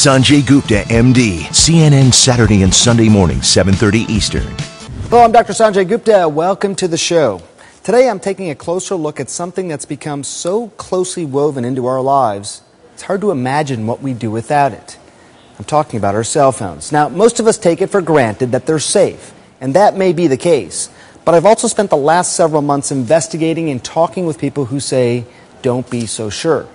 Sanjay Gupta, MD, CNN Saturday and Sunday morning, 7:30 Eastern. Hello, I'm Dr. Sanjay Gupta. Welcome to the show. Today I'm taking a closer look at something that's become so closely woven into our lives, it's hard to imagine what we do without it. I'm talking about our cell phones. Now, most of us take it for granted that they're safe, and that may be the case. But I've also spent the last several months investigating and talking with people who say, don't be so sure.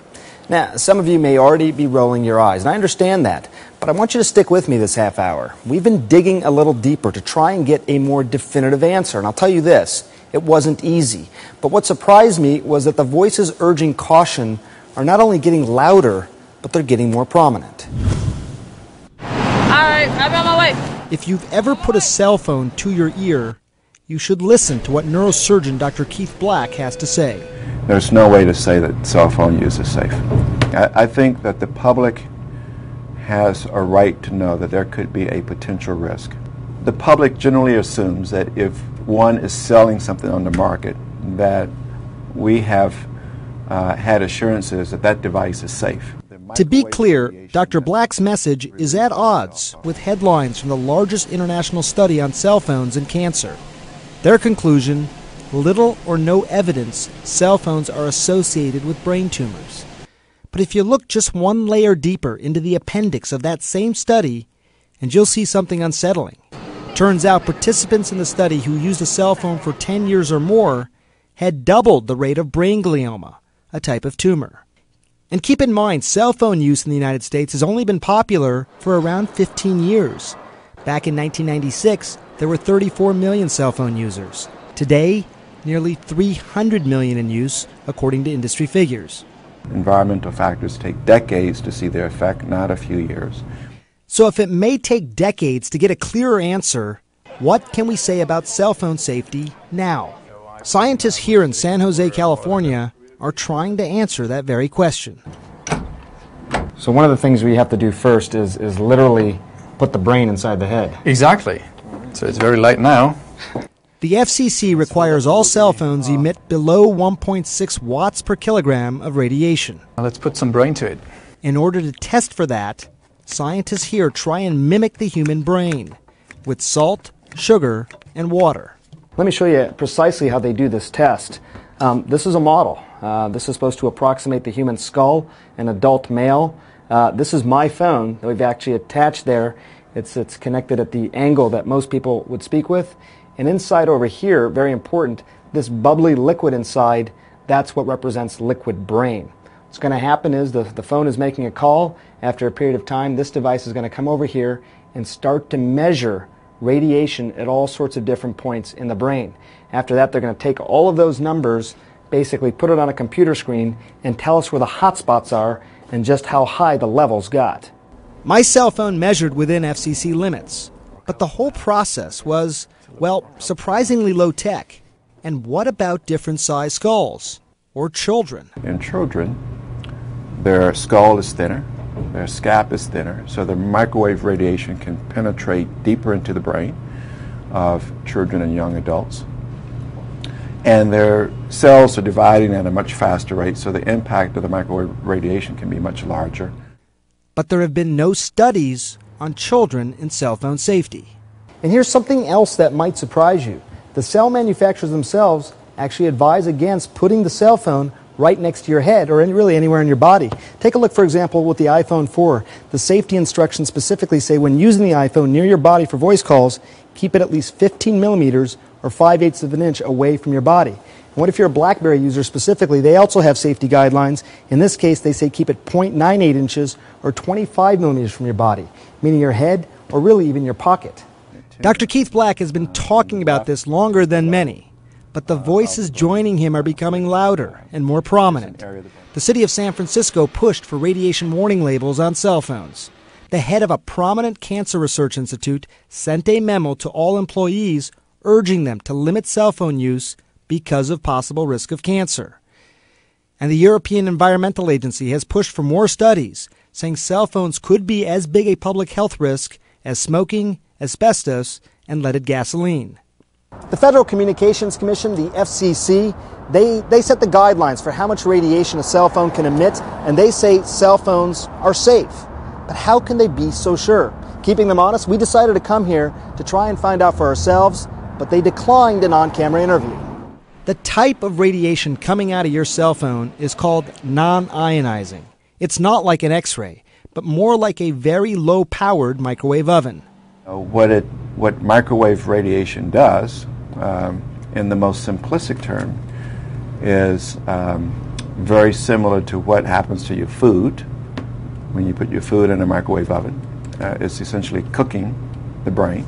Now, some of you may already be rolling your eyes, and I understand that, but I want you to stick with me this half hour. We've been digging a little deeper to try and get a more definitive answer, and I'll tell you this, it wasn't easy. But what surprised me was that the voices urging caution are not only getting louder, but they're getting more prominent. All right, I'm on my way. If you've ever put a cell phone to your ear, you should listen to what neurosurgeon Dr. Keith Black has to say. There's no way to say that cell phone use is safe. I think that the public has a right to know that there could be a potential risk. The public generally assumes that if one is selling something on the market, that we have had assurances that that device is safe. To be clear, Dr. Black's message is at odds with headlines from the largest international study on cell phones and cancer. Their conclusion: little or no evidence cell phones are associated with brain tumors. But if you look just one layer deeper into the appendix of that same study, and you'll see something unsettling. Turns out participants in the study who used a cell phone for 10 years or more had doubled the rate of brain glioma, a type of tumor. And keep in mind, cell phone use in the United States has only been popular for around 15 years. Back in 1996, there were 34 million cell phone users. Today, nearly 300 million in use, according to industry figures. Environmental factors take decades to see their effect, not a few years. So if it may take decades to get a clearer answer, what can we say about cell phone safety now? Scientists here in San Jose, California, are trying to answer that very question. So one of the things we have to do first is literally put the brain inside the head. Exactly. So it's very light now. The FCC requires all cell phones emit below 1.6 watts per kilogram of radiation. Let's put some brain to it. In order to test for that, scientists here try and mimic the human brain with salt, sugar, and water. Let me show you precisely how they do this test. This is a model. This is supposed to approximate the human skull, an adult male. This is my phone that we've actually attached there. It's connected at the angle that most people would speak with. And inside over here, very important, this bubbly liquid inside, that's what represents liquid brain. What's going to happen is the phone is making a call. After a period of time, this device is going to come over here and start to measure radiation at all sorts of different points in the brain. After that, they're going to take all of those numbers, basically put it on a computer screen, and tell us where the hot spots are and just how high the levels got. My cell phone measured within FCC limits, but the whole process was, well, surprisingly low tech. And what about different size skulls? Or children? In children, their skull is thinner, their scalp is thinner, so the microwave radiation can penetrate deeper into the brain of children and young adults. And their cells are dividing at a much faster rate, so the impact of the microwave radiation can be much larger. But there have been no studies on children in cell phone safety. And here's something else that might surprise you. The cell manufacturers themselves actually advise against putting the cell phone right next to your head or really anywhere in your body. Take a look, for example, with the iPhone 4. The safety instructions specifically say when using the iPhone near your body for voice calls, keep it at least 15 millimeters or 5/8 of an inch away from your body. And what if you're a BlackBerry user specifically? They also have safety guidelines. In this case, they say keep it 0.98 inches or 25 millimeters from your body, meaning your head or really even your pocket. Dr. Keith Black has been talking about this longer than many, but the voices joining him are becoming louder and more prominent. The city of San Francisco pushed for radiation warning labels on cell phones. The head of a prominent cancer research institute sent a memo to all employees urging them to limit cell phone use because of possible risk of cancer. And the European Environmental Agency has pushed for more studies, saying cell phones could be as big a public health risk as smoking, asbestos, and leaded gasoline. The Federal Communications Commission, the FCC, they set the guidelines for how much radiation a cell phone can emit, and they say cell phones are safe. But how can they be so sure? Keeping them honest, we decided to come here to try and find out for ourselves, but they declined an on-camera interview. The type of radiation coming out of your cell phone is called non-ionizing. It's not like an X-ray, but more like a very low-powered microwave oven. What microwave radiation does, in the most simplistic term, is very similar to what happens to your food when you put your food in a microwave oven. It's essentially cooking the brain.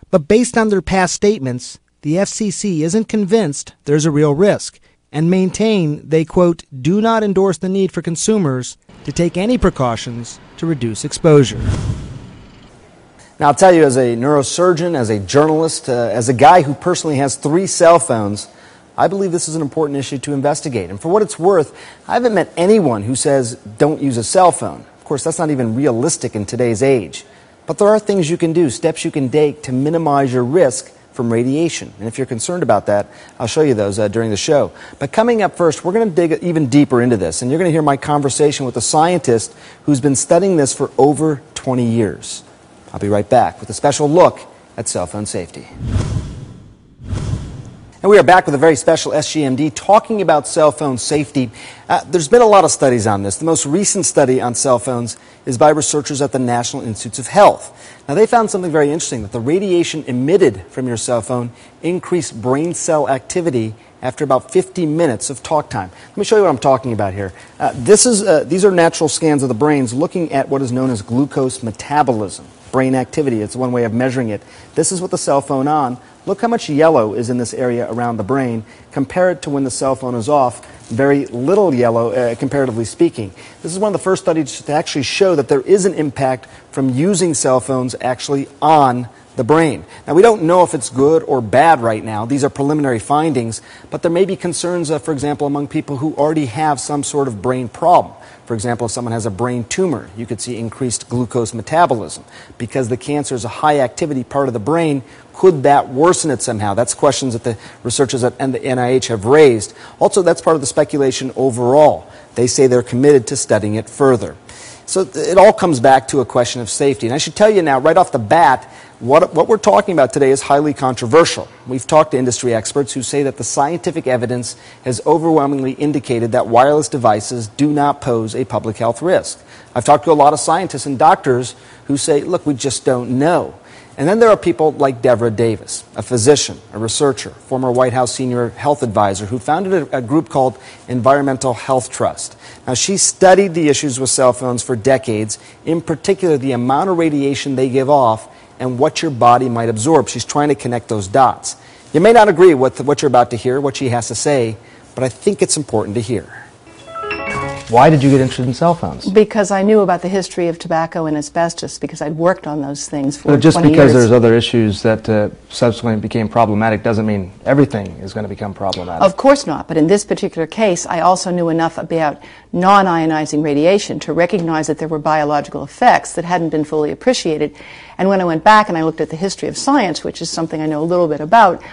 But based on their past statements, the FCC isn't convinced there's a real risk and maintain they, quote, do not endorse the need for consumers to take any precautions to reduce exposure. Now, I'll tell you, as a neurosurgeon, as a journalist, as a guy who personally has 3 cell phones, I believe this is an important issue to investigate. And for what it's worth, I haven't met anyone who says don't use a cell phone. Of course, that's not even realistic in today's age. But there are things you can do, steps you can take to minimize your risk from radiation. And if you're concerned about that, I'll show you those during the show. But coming up first, we're going to dig even deeper into this. And you're going to hear my conversation with a scientist who's been studying this for over 20 years. I'll be right back with a special look at cell phone safety. And we are back with a very special SGMD talking about cell phone safety. There's been a lot of studies on this. The most recent study on cell phones is by researchers at the National Institutes of Health. Now, they found something very interesting, that the radiation emitted from your cell phone increased brain cell activity after about 50 minutes of talk time. Let me show you what I'm talking about here. These are natural scans of the brains looking at what is known as glucose metabolism. Brain activity, it's one way of measuring it. This is with the cell phone on. Look how much yellow is in this area around the brain. Compare it to when the cell phone is off. Very little yellow, comparatively speaking. This is one of the first studies to actually show that there is an impact from using cell phones actually on the brain. Now, we don't know if it's good or bad right now. These are preliminary findings, but there may be concerns, for example, among people who already have some sort of brain problem. For example, if someone has a brain tumor, you could see increased glucose metabolism. Because the cancer is a high-activity part of the brain, could that worsen it somehow? That's questions that the researchers at the NIH have raised. Also, that's part of the speculation overall. They say they're committed to studying it further. So it all comes back to a question of safety. And I should tell you now, right off the bat, what we're talking about today is highly controversial. We've talked to industry experts who say that the scientific evidence has overwhelmingly indicated that wireless devices do not pose a public health risk. I've talked to a lot of scientists and doctors who say, look, we just don't know. And then there are people like Deborah Davis, a physician, a researcher, former White House senior health advisor, who founded a group called Environmental Health Trust. Now, she studied the issues with cell phones for decades, in particular the amount of radiation they give off and what your body might absorb. She's trying to connect those dots. You may not agree with what you're about to hear, what she has to say, but I think it's important to hear. Why did you get interested in cell phones? Because I knew about the history of tobacco and asbestos, because I'd worked on those things for 20 years. Just because there's other issues that subsequently became problematic doesn't mean everything is going to become problematic. Of course not, but in this particular case, I also knew enough about non-ionizing radiation to recognize that there were biological effects that hadn't been fully appreciated. And when I went back and I looked at the history of science, which is something I know a little bit about,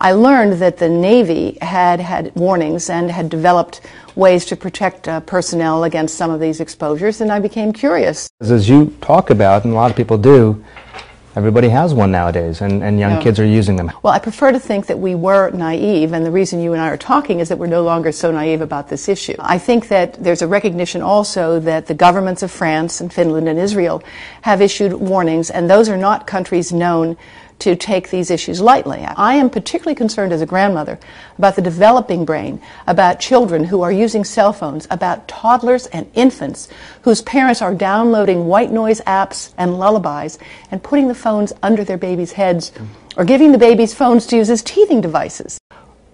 I learned that the Navy had had warnings and had developed ways to protect personnel against some of these exposures, and I became curious. As you talk about, and a lot of people do, everybody has one nowadays, and young kids are using them. Well, I prefer to think that we were naive, and the reason you and I are talking is that we're no longer so naive about this issue. I think that there's a recognition also that the governments of France and Finland and Israel have issued warnings, and those are not countries known to take these issues lightly. I am particularly concerned as a grandmother about the developing brain, about children who are using cell phones, about toddlers and infants whose parents are downloading white noise apps and lullabies and putting the phones under their babies' heads or giving the babies phones to use as teething devices.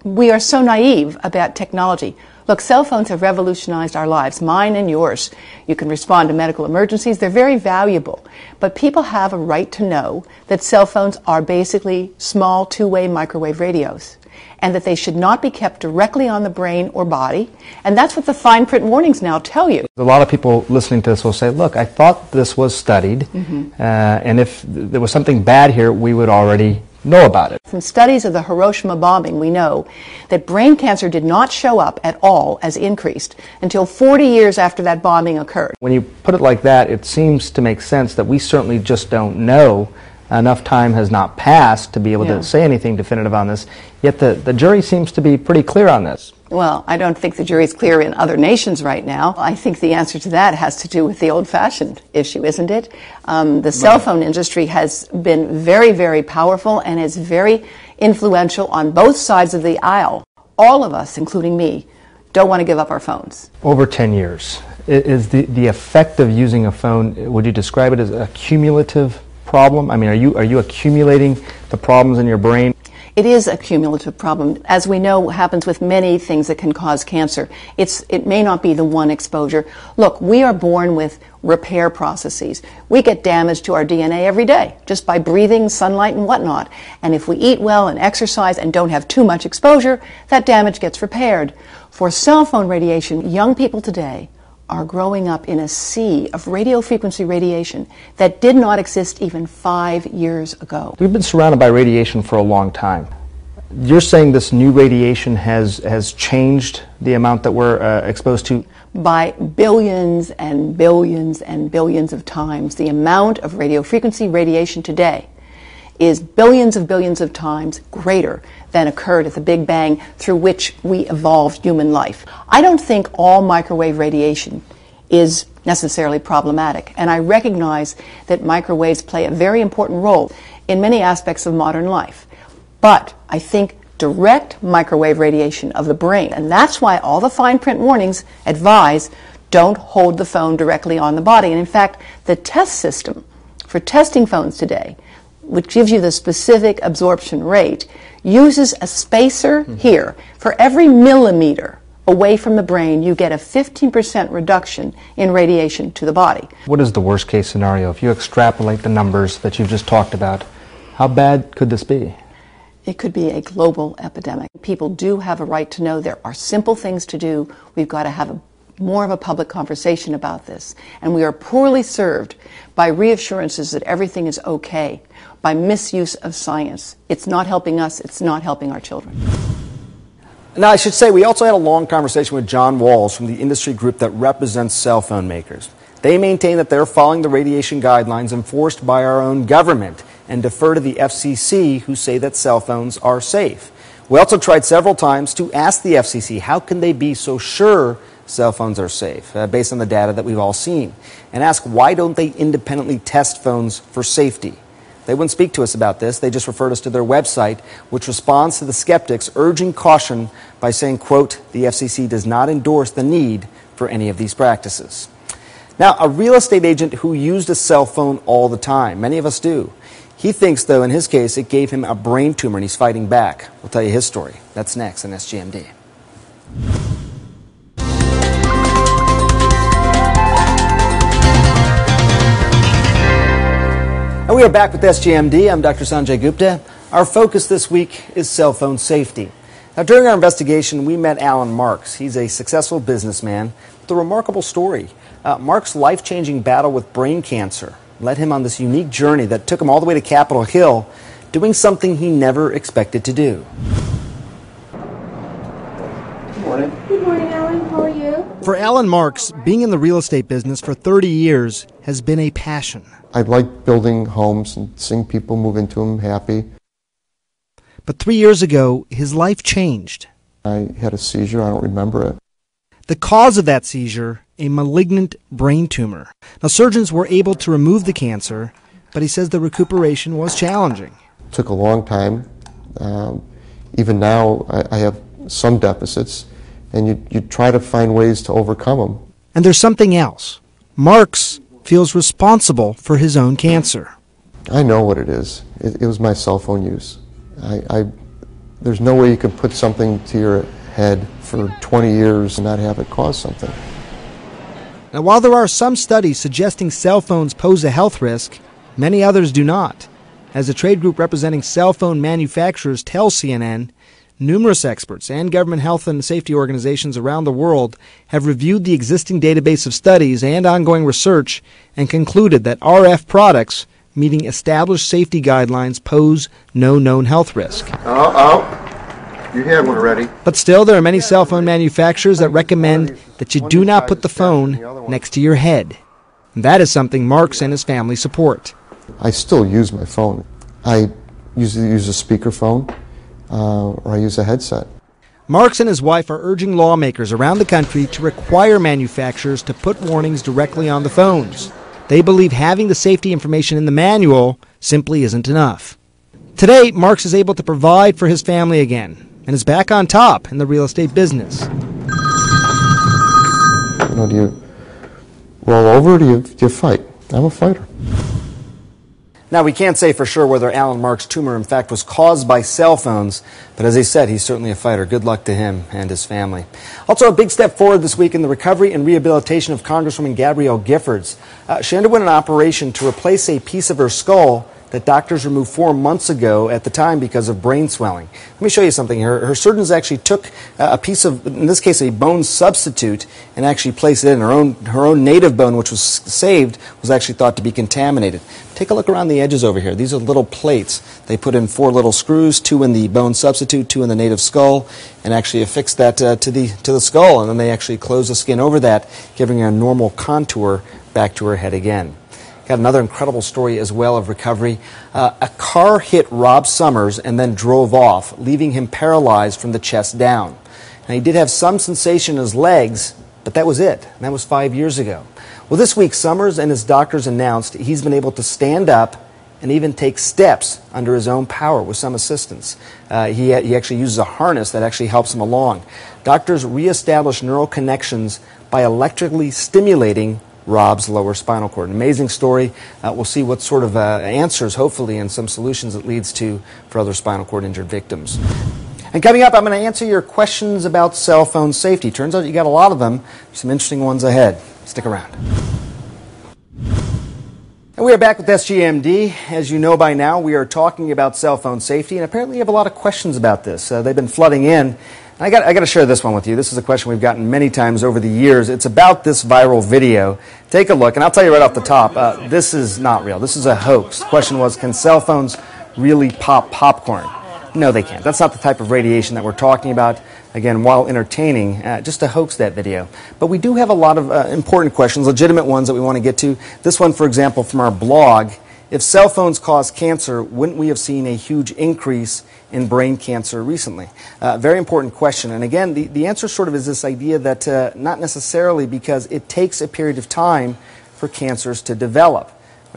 We are so naive about technology. Look, cell phones have revolutionized our lives, mine and yours. You can respond to medical emergencies. They're very valuable. But people have a right to know that cell phones are basically small two-way microwave radios and that they should not be kept directly on the brain or body. And that's what the fine print warnings now tell you. A lot of people listening to this will say, look, I thought this was studied, and if there was something bad here, we would already know about it. From studies of the Hiroshima bombing, we know that brain cancer did not show up at all as increased until 40 years after that bombing occurred. When you put it like that, it seems to make sense that we certainly just don't know. Enough time has not passed to be able to say anything definitive on this, yet the jury seems to be pretty clear on this. Well, I don't think the jury's clear in other nations right now. I think the answer to that has to do with the old-fashioned issue, isn't it? The cell phone industry has been very, very powerful and is very influential on both sides of the aisle. All of us, including me, don't want to give up our phones. Over 10 years. Is the effect of using a phone, would you describe it as a cumulative problem? I mean, are you accumulating the problems in your brain? It is a cumulative problem. As we know, happens with many things that can cause cancer. It may not be the one exposure. Look, we are born with repair processes. We get damage to our DNA every day just by breathing, sunlight, and whatnot. And if we eat well and exercise and don't have too much exposure, that damage gets repaired. For cell phone radiation, young people today are growing up in a sea of radio frequency radiation that did not exist even 5 years ago. We've been surrounded by radiation for a long time. You're saying this new radiation has changed the amount that we're exposed to? By billions and billions and billions of times. The amount of radio frequency radiation today is billions of times greater than occurred at the Big Bang through which we evolved human life. I don't think all microwave radiation is necessarily problematic, and I recognize that microwaves play a very important role in many aspects of modern life. But I think direct microwave radiation of the brain, and that's why all the fine print warnings advise don't hold the phone directly on the body. And in fact, the test system for testing phones today, which gives you the specific absorption rate, uses a spacer here. For every millimeter away from the brain, you get a 15% reduction in radiation to the body. What is the worst case scenario? If you extrapolate the numbers that you've just talked about, how bad could this be? It could be a global epidemic. People do have a right to know there are simple things to do. We've got to have more of a public conversation about this. And we are poorly served by reassurances that everything is okay, by misuse of science. It's not helping us, it's not helping our children. Now, I should say, we also had a long conversation with John Walls from the industry group that represents cell phone makers. They maintain that they're following the radiation guidelines enforced by our own government and defer to the FCC, who say that cell phones are safe. We also tried several times to ask the FCC, how can they be so sure cell phones are safe, based on the data that we've all seen, and ask why don't they independently test phones for safety. They wouldn't speak to us about this. They just referred us to their website, which responds to the skeptics, urging caution by saying, quote, the FCC does not endorse the need for any of these practices. Now, a real estate agent who used a cell phone all the time, many of us do, he thinks, though, in his case, it gave him a brain tumor and he's fighting back. We'll tell you his story. That's next on SGMD. And we are back with SGMD. I'm Dr. Sanjay Gupta. Our focus this week is cell phone safety. Now, during our investigation, we met Alan Marks. He's a successful businessman with a remarkable story. Mark's life-changing battle with brain cancer led him on this unique journey that took him all the way to Capitol Hill, doing something he never expected to do. Good morning. Good morning, Alan. How are you? For Alan Marks, being in the real estate business for 30 years has been a passion. I like building homes and seeing people move into them happy. But 3 years ago, his life changed. I had a seizure. I don't remember it. The cause of that seizure, a malignant brain tumor. Now, surgeons were able to remove the cancer, but he says the recuperation was challenging. It took a long time. Even now, I have some deficits, and you try to find ways to overcome them. And there's something else. Marks feels responsible for his own cancer. I know what it is. It was my cell phone use. There's no way you can put something to your head for 20 years and not have it cause something. Now, while there are some studies suggesting cell phones pose a health risk, many others do not. As a trade group representing cell phone manufacturers tells CNN, numerous experts and government health and safety organizations around the world have reviewed the existing database of studies and ongoing research and concluded that RF products meaning established safety guidelines pose no known health risk. You had one already. But still, there are many cell phone manufacturers that recommend that you do not put the phone next to your head. And that is something Marks and his family support. I still use my phone. I usually use a speakerphone or I use a headset. Marks and his wife are urging lawmakers around the country to require manufacturers to put warnings directly on the phones. They believe having the safety information in the manual simply isn't enough. Today, Marks is able to provide for his family again and is back on top in the real estate business. Do you roll over or do you fight? I'm a fighter. Now, we can't say for sure whether Alan Marks' tumor, in fact, was caused by cell phones, but as I said, he's certainly a fighter. Good luck to him and his family. Also, a big step forward this week in the recovery and rehabilitation of Congresswoman Gabrielle Giffords. She underwent an operation to replace a piece of her skull that doctors removed 4 months ago at the time because of brain swelling. Let me show you something here. Her surgeons actually took a piece of, in this case, a bone substitute and actually placed it in. Her own native bone, which was saved, was actually thought to be contaminated. Take a look around the edges over here. These are little plates. They put in 4 little screws, 2 in the bone substitute, 2 in the native skull, and actually affixed that to the skull. And then they actually closed the skin over that, giving her a normal contour back to her head again. Got another incredible story as well of recovery. A car hit Rob Summers and then drove off, leaving him paralyzed from the chest down. Now, he did have some sensation in his legs, but that was it. And that was 5 years ago. Well, this week, Summers and his doctors announced he's been able to stand up and even take steps under his own power with some assistance. He actually uses a harness that actually helps him along. Doctors reestablished neural connections by electrically stimulating Rob's lower spinal cord. An amazing story. We'll see what sort of answers, hopefully, and some solutions it leads to for other spinal cord injured victims. And coming up, I'm going to answer your questions about cell phone safety. Turns out you got a lot of them. Some interesting ones ahead. Stick around. And we are back with SGMD. As you know by now, we are talking about cell phone safety, and apparently you have a lot of questions about this. They've been flooding in. I got to share this one with you. This is a question we've gotten many times over the years. It's about this viral video. Take a look, and I'll tell you right off the top, this is not real. This is a hoax. The question was, can cell phones really pop popcorn? No, they can't. That's not the type of radiation that we're talking about. Again, while entertaining, just to hoax that video. But we do have a lot of important questions, legitimate ones that we want to get to. This one, for example, from our blog. If cell phones cause cancer, wouldn't we have seen a huge increase in brain cancer recently? Very important question. And again, the answer sort of is this idea that not necessarily, because it takes a period of time for cancers to develop.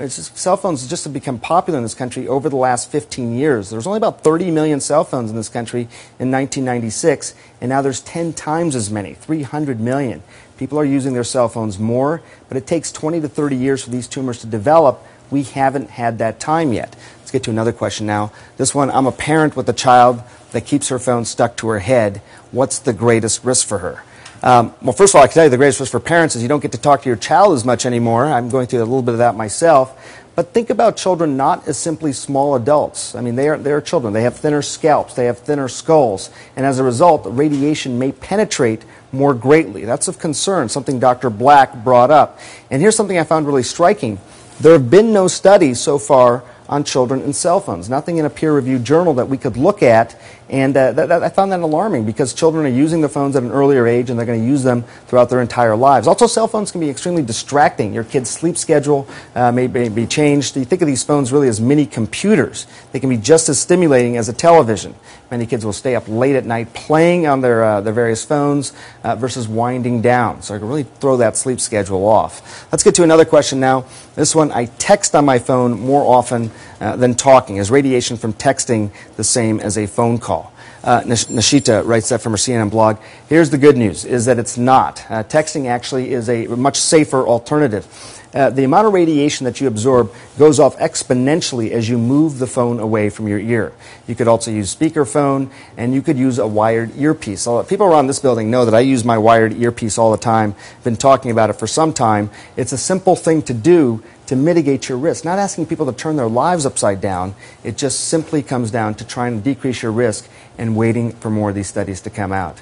Cell phones just have become popular in this country over the last 15 years. There was only about 30 million cell phones in this country in 1996, and now there's 10 times as many, 300 million. People are using their cell phones more, but it takes 20 to 30 years for these tumors to develop. We haven't had that time yet. Let's get to another question now. This one, I'm a parent with a child that keeps her phone stuck to her head. What's the greatest risk for her? Well, first of all, I can tell you the greatest risk for parents is you don't get to talk to your child as much anymore. I'm going through a little bit of that myself. But think about children not as simply small adults. I mean, they're children. They have thinner scalps. They have thinner skulls. And as a result, radiation may penetrate more greatly. That's of concern, something Dr. Black brought up. And here's something I found really striking. There have been no studies so far on children and cell phones. Nothing in a peer-reviewed journal that we could look at, and I found that alarming because children are using the phones at an earlier age and they're going to use them throughout their entire lives. Also, cell phones can be extremely distracting. Your kid's sleep schedule may be changed. You think of these phones really as mini computers. They can be just as stimulating as a television. Many kids will stay up late at night playing on their various phones versus winding down. So I can really throw that sleep schedule off. Let's get to another question now. This one, I text on my phone more often than talking. Is radiation from texting the same as a phone call? Nashita writes that from her CNN blog. Here's the good news, is that it's not. Texting actually is a much safer alternative. The amount of radiation that you absorb goes off exponentially as you move the phone away from your ear. You could also use speakerphone, and you could use a wired earpiece. People around this building know that I use my wired earpiece all the time. I've been talking about it for some time. It's a simple thing to do to mitigate your risk. Not asking people to turn their lives upside down. It just simply comes down to trying to decrease your risk and waiting for more of these studies to come out.